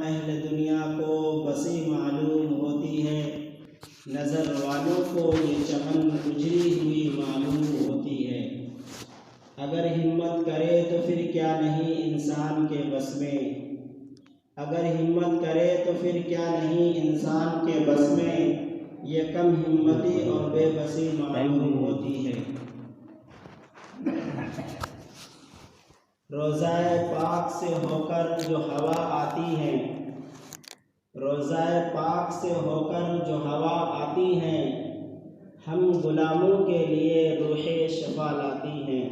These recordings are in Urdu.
اہل دنیا کو بسی معلوم ہوتی ہے، نظر والوں کو یہ چمن اجڑی ہوئی معلوم ہوتی ہے۔ اگر ہمت کرے تو پھر کیا نہیں انسان کے بس میں، اگر ہمت کرے تو پھر کیا نہیں انسان کے بس میں، یہ کم ہمتی اور بے بسی معلوم ہوتی ہے۔ روضہ پاک سے ہو کر جو ہوا آتی ہے، روضہ پاک سے ہو کر جو ہوا آتی ہے، ہم غلاموں کے لیے روح شفا لاتی ہیں۔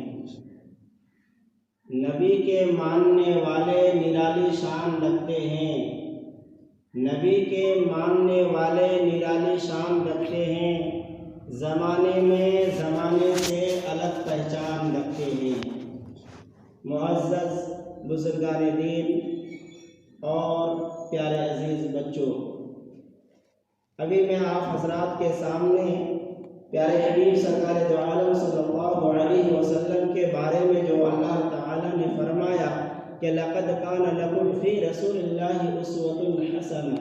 نبی کے ماننے والے نرالی شان رکھتے ہیں، نبی کے ماننے والے نرالی شان رکھتے ہیں، زمانے میں زمانے سے الگ پہچان رکھتے ہیں۔ معزز بزرگان دین اور پیارے عزیز بچوں، ابھی میں آپ حضرات کے سامنے پیارے حبیب سرکار دو عالم صلی اللہ علیہ وسلم کے بارے میں جو اللہ تعالیٰ نے فرمایا کہ لَقَدْ كَانَ لَكُمْ فِي رَسُولِ اللَّهِ أُسْوَةٌ حَسَنَةٌ،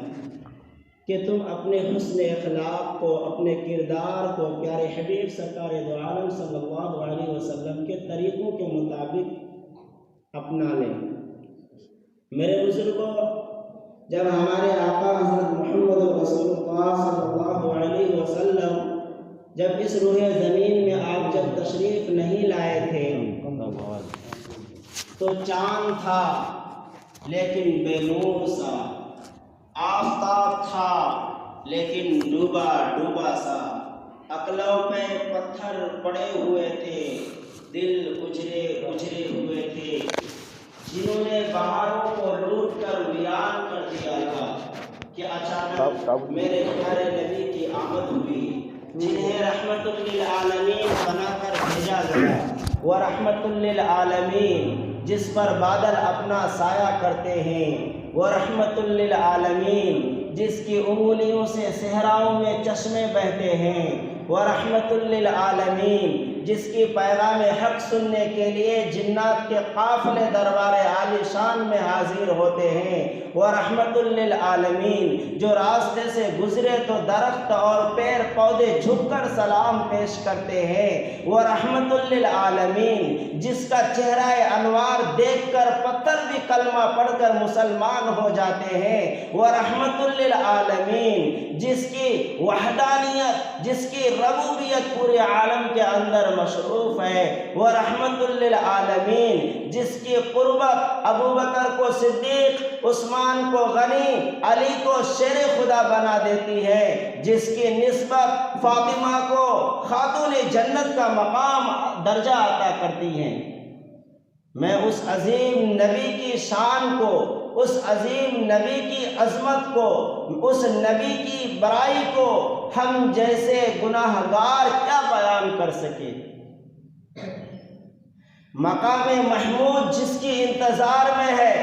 کہ تم اپنے حسن اخلاق کو، اپنے کردار کو پیارے حبیب سرکار دو عالم صلی اللہ علیہ وسلم کے طریقوں کے مطابق اپنا لیں۔ میرے بزرگوں، جب ہمارے آقا حضرت محمد رسول اللہ صلی اللہ علیہ وسلم جب اس روح زمین میں آپ جب تشریف نہیں لائے تھے تو چاند تھا لیکن بے نور سا، آفتاب تھا لیکن ڈوبا ڈوبا سا، عقلوں پہ پتھر پڑے ہوئے تھے، دل اجڑے اجڑے ہوئے تھے، جنہوں نے بہاروں کو لوٹ کر ویران کر دیا تھا کہ اچانک میرے پیارے نبی کی آمد ہوئی، جنہیں رحمت للعالمین بنا کر بھیجا گیا، وہ رحمت للعالمین جس پر بادل اپنا سایہ کرتے ہیں، وہ رحمت للعالمین جس کی انگلیوں سے صحراؤں میں چشمے بہتے ہیں، وہ رحمت للعالمین جس کی پیغام حق سننے کے لیے جنات کے قافلے دربار عالی شان میں حاضر ہوتے ہیں، وہ رحمت للعالمین جو راستے سے گزرے تو درخت اور پیڑ پودے جھک کر سلام پیش کرتے ہیں، وہ رحمت للعالمین جس کا چہرہ انوار دیکھ کر پتھر بھی کلمہ پڑھ کر مسلمان ہو جاتے ہیں، وہ رحمت للعالمین جس کی وحدانیت، جس کی ربوبیت پورے عالم کے اندر مشروف ہے، وہ رحمت للعالمین جس کی قربت ابو بکر کو صدیق، عثمان کو غنی، علی کو شیر خدا بنا دیتی ہے، جس کی نسبت فاطمہ کو خاتون جنت کا مقام درجہ عطا کرتی ہے۔ میں اس عظیم نبی کی شان کو، اس عظیم نبی کی عظمت کو، اس نبی کی برائی کو ہم جیسے گناہگار کیا بیان کر سکے۔ مقام محمود جس کی انتظار میں ہے،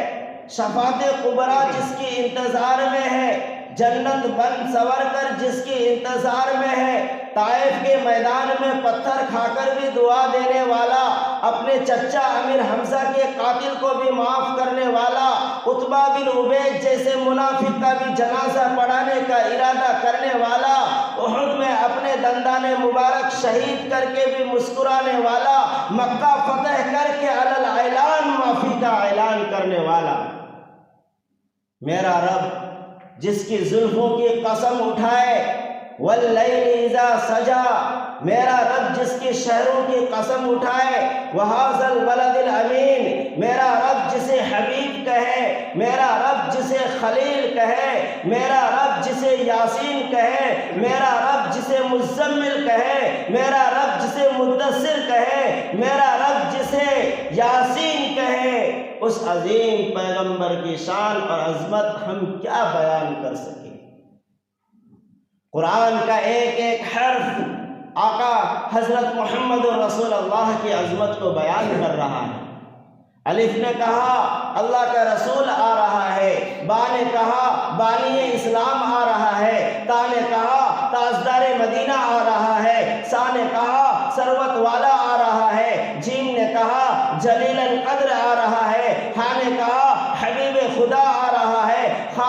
شفاعت کبریٰ جس کی انتظار میں ہے، جنت بن سور کر جس کی انتظار میں ہے، طائف کے میدان میں پتھر کھا کر بھی دعا دینے والا، اپنے چچا امیر حمزہ کے قاتل کو بھی معاف کرنے والا، عتبہ بن عبید جیسے منافق کا بھی جنازہ پڑھانے کا ارادہ کرنے والا، احد میں اپنے دندان مبارک شہید کر کے بھی مسکرانے والا، مکہ فتح کر کے علی الاعلان معافی کا اعلان کرنے والا، میرا رب جس کی زلفوں کی قسم اٹھائے واللیل اذا سجا، میرا رب جس کی شہروں کی قسم اٹھائے وہذا البلد الامین، میرا رب جسے حبیب کہے، میرا رب جسے خلیل کہے، میرا رب جسے یاسین کہے، میرا رب جسے مزمل کہے، میرا رب جسے مدثر کہے، میرا رب جسے یاسین کہے، اس عظیم پیغمبر کی شان اور عظمت ہم کیا بیان کر سکیں۔ قرآن کا ایک ایک حرف آقا حضرت محمد رسول اللہ کی عظمت کو بیان کر رہا ہے۔ الف نے کہا اللہ کا رسول آ رہا ہے، با نے کہا بانی اسلام آ رہا ہے، تا نے کہا تاجدار مدینہ آ رہا ہے، سا نے کہا ثروت والا آ رہا ہے، جیم نے کہا جلیل القدر آ رہا ہے، ہا نے کہا حبیب خدا آ رہا ہے، خا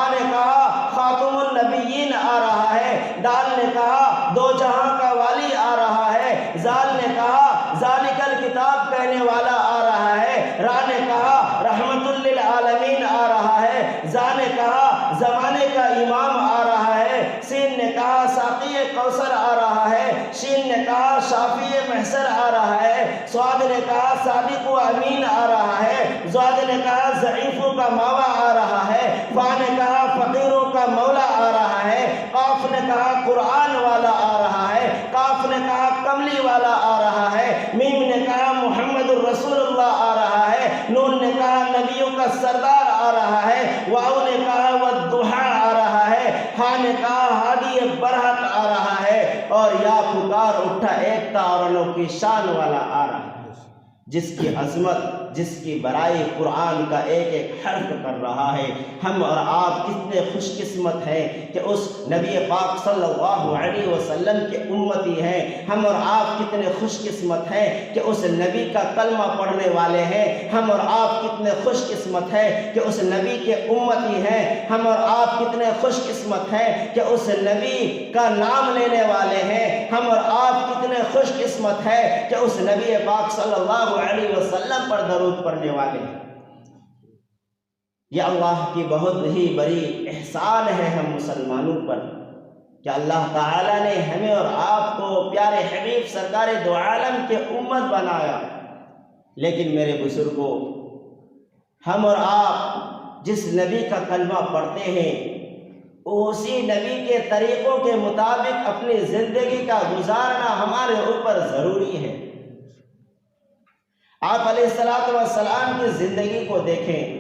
امام آ رہا ہے، سین نے کہا ساقی کوثر آ رہا ہے، شین نے کہا شافی محشر آ رہا ہے، صاد نے کہا صادق و امین آ رہا ہے، زاد نے کہا ضعیفوں کا ماوا آ رہا ہے، فا نے کہا فقیروں کا مولا آ رہا ہے، قاف نے کہا قرآن والا آ رہا ہے، کاف نے کہا کملی والا آ رہا ہے، میم نے کہا محمد الرسول اللہ آ رہا ہے، نون نے کہا نبیوں کا سردار آ رہا ہے، واو نے کہا والضحیٰ آ رہا ہے، ہا نے کہا ہادی برحق آ رہا ہے، اور یا پکار اٹھا ایک تارنوں کی شان والا آ رہا ہے، جس کی عظمت، جس کی بڑائی قرآن کا ایک ایک حرف کر رہا ہے۔ ہم اور آپ کتنے خوش قسمت ہیں کہ اس نبی پاک صلی اللہ علیہ وسلم کے امتی ہیں۔ ہم اور آپ کتنے خوش قسمت ہیں کہ اس نبی کا کلمہ پڑھنے والے ہیں۔ ہم اور آپ کتنے خوش قسمت ہیں کہ اس نبی کے امتی ہیں۔ ہم اور آپ کتنے خوش قسمت ہیں کہ اس نبی کا نام لینے والے ہیں۔ ہم اور آپ کتنے خوش قسمت ہیں کہ اس نبی پاک صلی اللہ علیہ وسلم پر درود پڑھنے والے ہیں۔ یہ اللہ کی بہت ہی بڑی احسان ہے ہم مسلمانوں پر کہ اللہ تعالیٰ نے ہمیں اور آپ کو پیارے حبیب سرکار دو عالم کے امت بنایا۔ لیکن میرے بزرگوں، ہم اور آپ جس نبی کا کلمہ پڑھتے ہیں اسی نبی کے طریقوں کے مطابق اپنی زندگی کا گزارنا ہمارے اوپر ضروری ہے۔ آپ علیہ السلام کی زندگی کو دیکھیں،